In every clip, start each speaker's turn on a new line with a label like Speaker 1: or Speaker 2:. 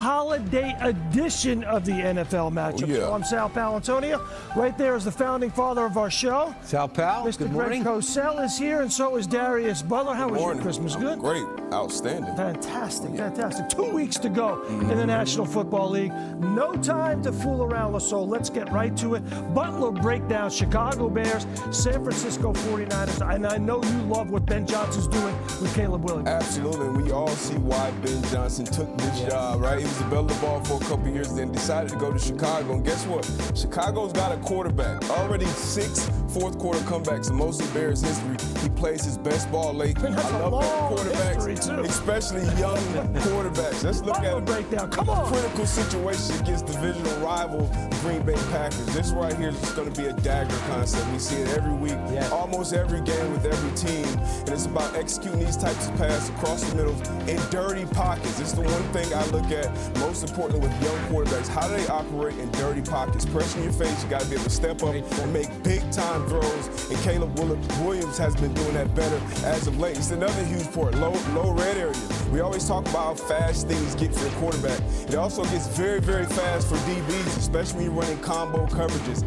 Speaker 1: holiday edition of the NFL Matchup Show. I'm Sal Palantonio. Right there is the founding father of our show.
Speaker 2: Sal Pal,
Speaker 1: Mr.
Speaker 2: good morning.
Speaker 1: Greg Cosell is here, and so is Darius Butler. How was your Christmas? Good?
Speaker 3: Great. Outstanding.
Speaker 1: Fantastic, fantastic. 2 weeks to go in the National Football League. No time to fool around, so let's get right to it. Butler breakdown, Chicago Bears, San Francisco 49ers. And I know you love what Ben Johnson's doing with Caleb Williams.
Speaker 3: Absolutely, and we all see why Ben Johnson took this job, right? He was the belle of the ball for a couple years, then decided to go to Chicago. And guess what? Chicago's got a quarterback. Already 6 fourth-quarter comebacks in most of Bears history. He plays his best ball late. I love that quarterbacks, especially young quarterbacks. Let's look at
Speaker 1: breakdown. Come on.
Speaker 3: Critical situation against divisional rival Green Bay Packers. This right here is just going to be a dagger concept. We see it every week, almost every game with every team. And it's about executing these types of passes across the middle in dirty pockets. It's the one thing I look at most importantly with young quarterbacks. How do they operate in dirty pockets? Pressure in your face, you got to be able to step up and make big-time throws. And Caleb Williams has been doing that better as of late. It's another huge part, low red area. We always talk about how fast things get for a quarterback. It also gets very, very fast for DBs, especially when you're running combo coverages.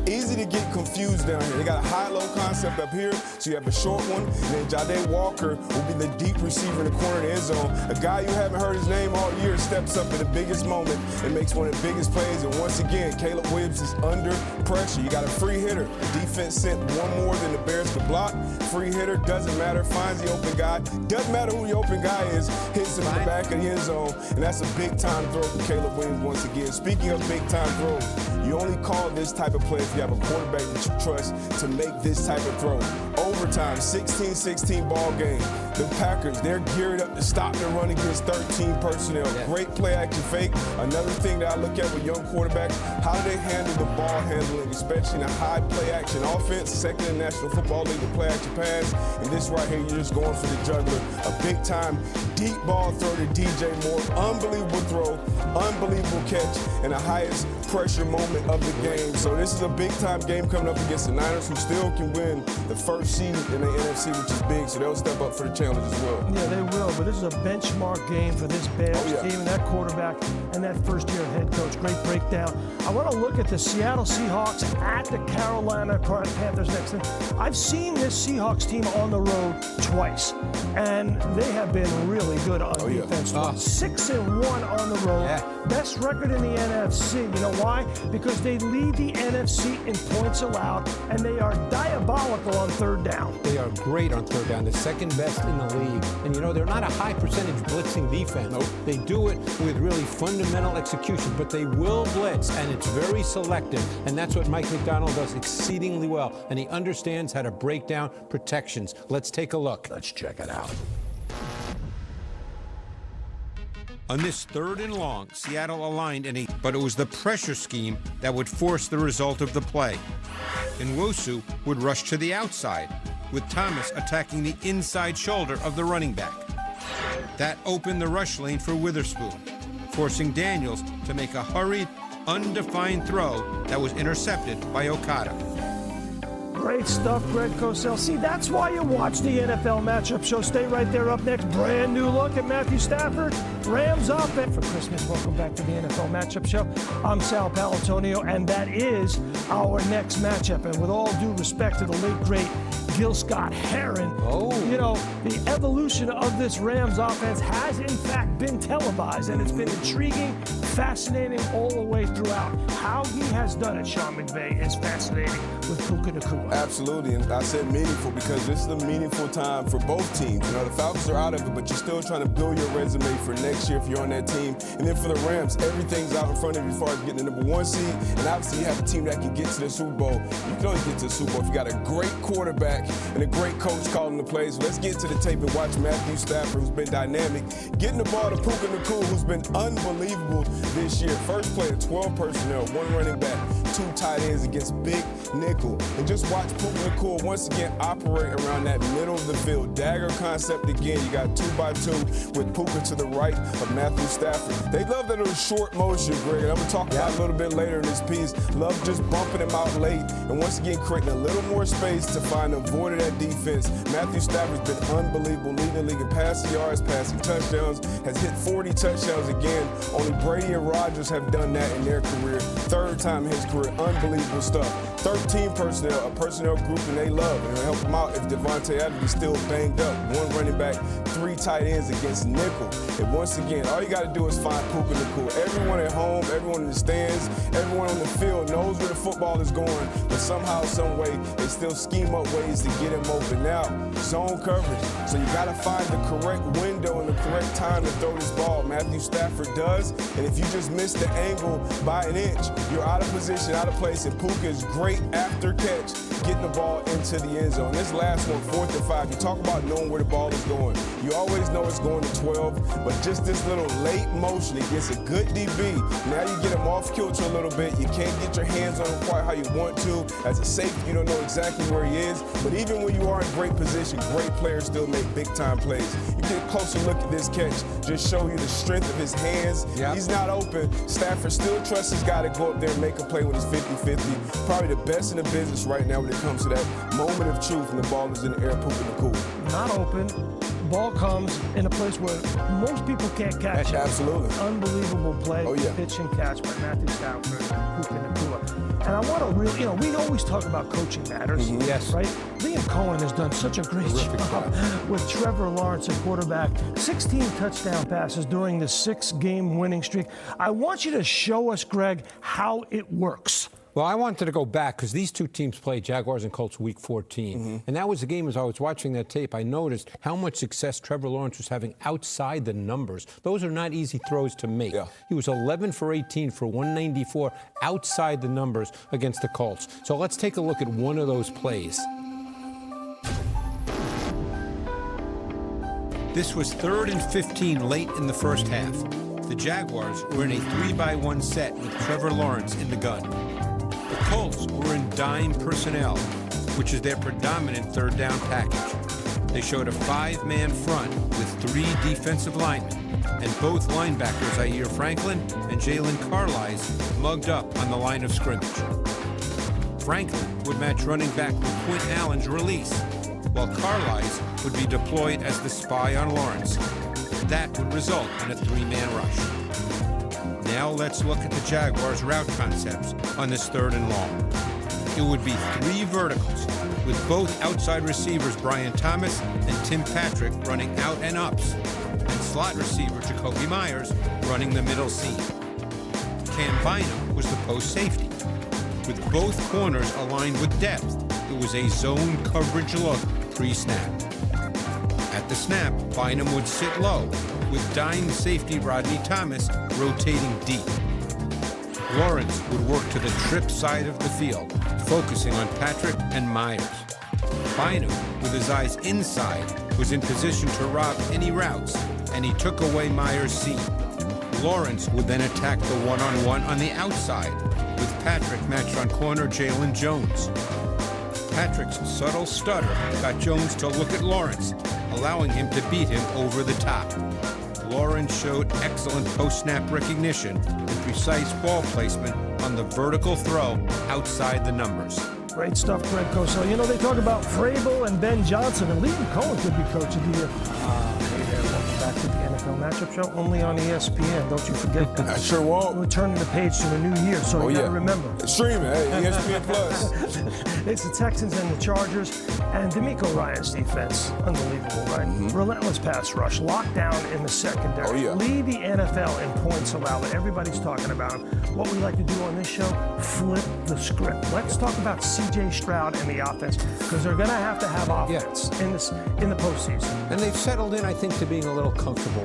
Speaker 3: Easy to get confused down here. They got a high-low concept up here, so you have a short one, and then Jayden Walker will be the deep receiver in the corner of the end zone. A guy you haven't heard his name all year steps up in the biggest moment and makes one of the biggest plays. And once again, Caleb Williams is under pressure. You got a free hitter. The defense sent one more than the Bears could block. Free hitter, doesn't matter, finds the open guy. Doesn't matter who the open guy is, hits him in the back of the end zone, and that's a big-time throw from Caleb Williams once again. Speaking of big-time throws, you only call this type of play if you have a quarterback that you trust to make this type of throw. Overtime, 16-16 ball game. The Packers, they're geared up to stop the run against 13 personnel. Great play-action fake. Another thing that I look at with young quarterbacks, how do they handle the ball handling, especially in a high play-action offense, second in the National Football League, the play-action pass. And this right here, you're just going for the juggler. A big-time deep ball throw to DJ Moore. Unbelievable throw, unbelievable catch, and the highest pressure moment of the game. So this is a big-time game coming up against the Niners, who still can win the first seed in the NFC, which is big. So they'll step up for the challenge as well.
Speaker 1: Yeah, they will. But this is a benchmark game for this Bears team and that quarterback and that first-year head coach. Great breakdown. I want to look at the Seattle Seahawks at the Carolina Panthers next. I've seen this Seahawks team on the road twice, and they have been really good on defense. 6-1 on the road. Best record in the NFC. You know why? Because they lead the NFC in points allowed, and they are diabolical on third down.
Speaker 2: They are great on third down, the second best in the league. And you know, they're not a high percentage blitzing defense. They do it with really fundamental execution, but they will blitz, and it's very selective. And that's what Mike McDonald does exceedingly well. And he understands how to break down protections. Let's take a look.
Speaker 1: Let's check it out.
Speaker 4: On this 3rd and long, Seattle aligned but it was the pressure scheme that would force the result of the play. Nwosu would rush to the outside, with Thomas attacking the inside shoulder of the running back. That opened the rush lane for Witherspoon, forcing Daniels to make a hurried, undefined throw that was intercepted by Okada.
Speaker 1: Great stuff, Greg Cosell. See, that's why you watch the NFL Matchup Show. Stay right there. Up next, brand new look at Matthew Stafford, Rams offense. For Christmas, welcome back to the NFL Matchup Show. I'm Sal Palantonio, and that is our next matchup. And with all due respect to the late, great Gil Scott-Heron, you know, the evolution of this Rams offense has, in fact, been televised, and it's been intriguing, fascinating all the way throughout. How he has done it, Sean McVay, is fascinating with Puka Nacua.
Speaker 3: Absolutely, and I said meaningful because this is a meaningful time for both teams. You know, the Falcons are out of it, but you're still trying to build your resume for next year if you're on that team. And then for the Rams, everything's out in front of you as far as getting the number 1 seed. And obviously, you have a team that can get to the Super Bowl. You can only get to the Super Bowl if you got a great quarterback and a great coach calling the plays. So let's get to the tape and watch Matthew Stafford, who's been dynamic, getting the ball to Puka Nacua, who's been unbelievable this year. First play, 12 personnel, 1 running back, 2 tight ends against big nickel. And just watch Puka Nacua once again operate around that middle of the field. Dagger concept again. You got 2x2 with Puka to the right of Matthew Stafford. They love that little short motion, Greg. And I'm going to talk about it a little bit later in this piece. Love just bumping him out late and once again creating a little more space to find a devoid of that defense. Matthew Stafford's been unbelievable, leading the league in passing yards, passing touchdowns, has hit 40 touchdowns again. Only Brady and Rodgers have done that in their career. Third time in his career, unbelievable stuff. 13 personnel, a personnel group and they love, and it'll help them out if Devontae Adams is still banged up. 1 running back, 3 tight ends against nickel. And once again, all you got to do is find Puka Nacua. Everyone at home, everyone in the stands, everyone on the field knows where the football is going, but somehow, some way, they still scheme up ways to get him open. Now, zone coverage. So you got to find the correct window and the correct time to throw this ball. Matthew Stafford does, and if you just miss the angle by an inch, you're out of position, out of place, and Puka is great after catch, getting the ball into the end zone. This last one, 4th and 5, you talk about knowing where the ball is going. You always know it's going to 12, but just this little late motion, it gets a good DB. Now you get him off kilter a little bit. You can't get your hands on him quite how you want to. As a safety, you don't know exactly where he is, but even when you are in great position, great players still make big-time plays. You get a closer look at this catch, just show you the strength of his hands. Yep. He's not open. Stafford still trusts his guy to go up there and make a play when it's 50-50. Probably the best in the business right now when it comes to that moment of truth and the ball is in the air, Puka Nacua.
Speaker 1: Not open. Ball comes in a place where most people can't catch it.
Speaker 3: Absolutely.
Speaker 1: Unbelievable play, pitch and catch by Matthew Stafford, Puka Nacua. And I want to really, we always talk about coaching matters,
Speaker 2: yes,
Speaker 1: right? Liam Cohen has done such a great job with Trevor Lawrence at quarterback. 16 touchdown passes during the 6-game winning streak. I want you to show us, Greg, how it works.
Speaker 2: Well, I wanted to go back because these two teams played, Jaguars and Colts, Week 14. And that was the game. As I was watching that tape, I noticed how much success Trevor Lawrence was having outside the numbers. Those are not easy throws to make. Yeah. He was 11 for 18 for 194 outside the numbers against the Colts. So let's take a look at one of those plays.
Speaker 4: This was 3rd and 15 late in the first half. The Jaguars were in a 3-by-1 set with Trevor Lawrence in the gun. The Colts were in dime personnel, which is their predominant 3rd down package. They showed a 5-man front with 3 defensive linemen, and both linebackers, Zaire Franklin and Jalen Carlisle, mugged up on the line of scrimmage. Franklin would match running back Quint Allen's release, while Carlisle would be deployed as the spy on Lawrence. That would result in a 3-man rush. Now let's look at the Jaguars' route concepts on this 3rd and long. It would be 3 verticals, with both outside receivers Brian Thomas and Tim Patrick running out and ups, and slot receiver Jacoby Myers running the middle seam. Cam Bynum was the post safety. With both corners aligned with depth, it was a zone coverage look pre-snap. At the snap, Bynum would sit low, with dime safety Rodney Thomas rotating deep. Lawrence would work to the trip side of the field, focusing on Patrick and Myers. Bynum, with his eyes inside, was in position to rob any routes, and he took away Myers' seam. Lawrence would then attack the one-on-one on the outside, with Patrick matched on corner Jalen Jones. Patrick's subtle stutter got Jones to look at Lawrence, allowing him to beat him over the top. Lawrence showed excellent post-snap recognition and precise ball placement on the vertical throw outside the numbers.
Speaker 1: Great stuff, Greg Cosell. They talk about Vrabel and Ben Johnson, and Liam Cohen could be coach of the year. Hey there, welcome back to the NFL Matchup Show, only on ESPN. Don't you forget that.
Speaker 3: I sure won't.
Speaker 1: We're turning the page to the new year, so you got to remember.
Speaker 3: Streaming, ESPN Plus.
Speaker 1: It's the Texans and the Chargers, and DeMeco Ryans' defense. Unbelievable, right? Relentless pass rush, lockdown in the secondary. Lead the NFL in points allowed. Everybody's talking about him. What we like to do on this show, flip the script. Let's talk about C.J. Stroud and the offense, because they're going to have offense in the postseason.
Speaker 2: And they've settled in, I think, to being a little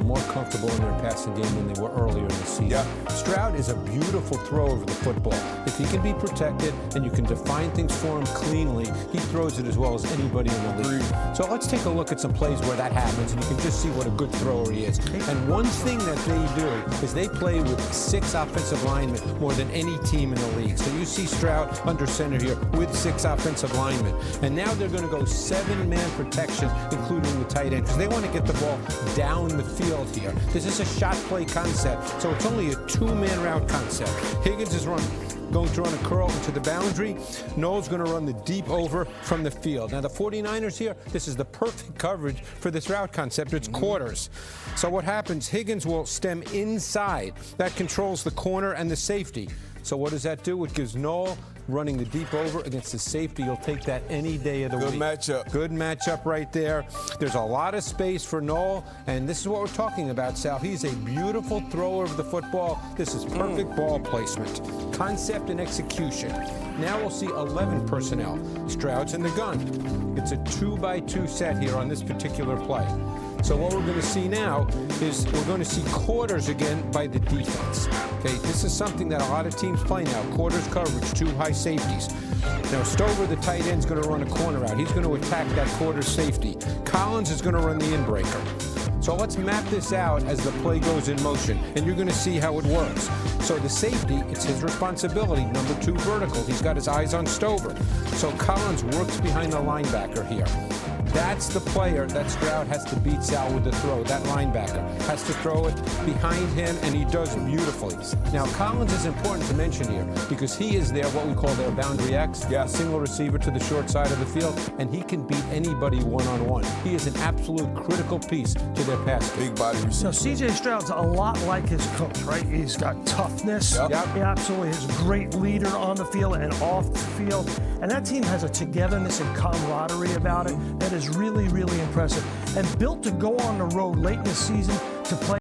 Speaker 2: more comfortable in their passing game than they were earlier in the season. Stroud is a beautiful thrower of the football. If he can be protected and you can define things for him cleanly, he throws it as well as anybody in the league. So let's take a look at some plays where that happens, and you can just see what a good thrower he is. And one thing that they do is they play with 6 offensive linemen, more than any team in the league. So you see Stroud under center here with 6 offensive linemen. And now they're going to go 7-man protection, including the tight end, because they want to get the ball down the field here. here. This is a shot play concept, so it's only a two-man route concept. Higgins is going to run a curl into the boundary. Noel's going to run the deep over from the field. Now, the 49ers here, this is the perfect coverage for this route concept. It's quarters. So what happens, Higgins will stem inside. That controls the corner and the safety. So what does that do? It gives Noel running the deep over against the safety. You'll take that any day of the week.
Speaker 3: Good matchup.
Speaker 2: Good matchup right there. There's a lot of space for Noel, and this is what we're talking about, Sal. He's a beautiful thrower of the football. This is perfect ball placement, concept and execution. Now we'll see 11 personnel. Stroud's in the gun. It's a 2-by-2 set here on this particular play. So what we're going to see now is we're going to see quarters again by the defense. Okay, this is something that a lot of teams play now. Quarters coverage, two high safeties. Now Stover, the tight end, is going to run a corner out. He's going to attack that quarter safety. Collins is going to run the inbreaker. So let's map this out as the play goes in motion, and you're going to see how it works. So the safety, it's his responsibility. Number 2 vertical. He's got his eyes on Stover. So Collins works behind the linebacker here. That's the player that Stroud has to beat Sal with the throw. That linebacker has to throw it behind him, and he does it beautifully. Now, Collins is important to mention here because he is their, what we call their boundary X, a single receiver to the short side of the field, and he can beat anybody one-on-one. He is an absolute critical piece to their pass game.
Speaker 3: Big body receiver.
Speaker 1: So C.J. Stroud's a lot like his coach, right? He's got toughness.
Speaker 3: Yep.
Speaker 1: He absolutely is a great leader on the field and off the field. And that team has a togetherness and camaraderie about it that is really, really impressive. And built to go on the road late in the season to play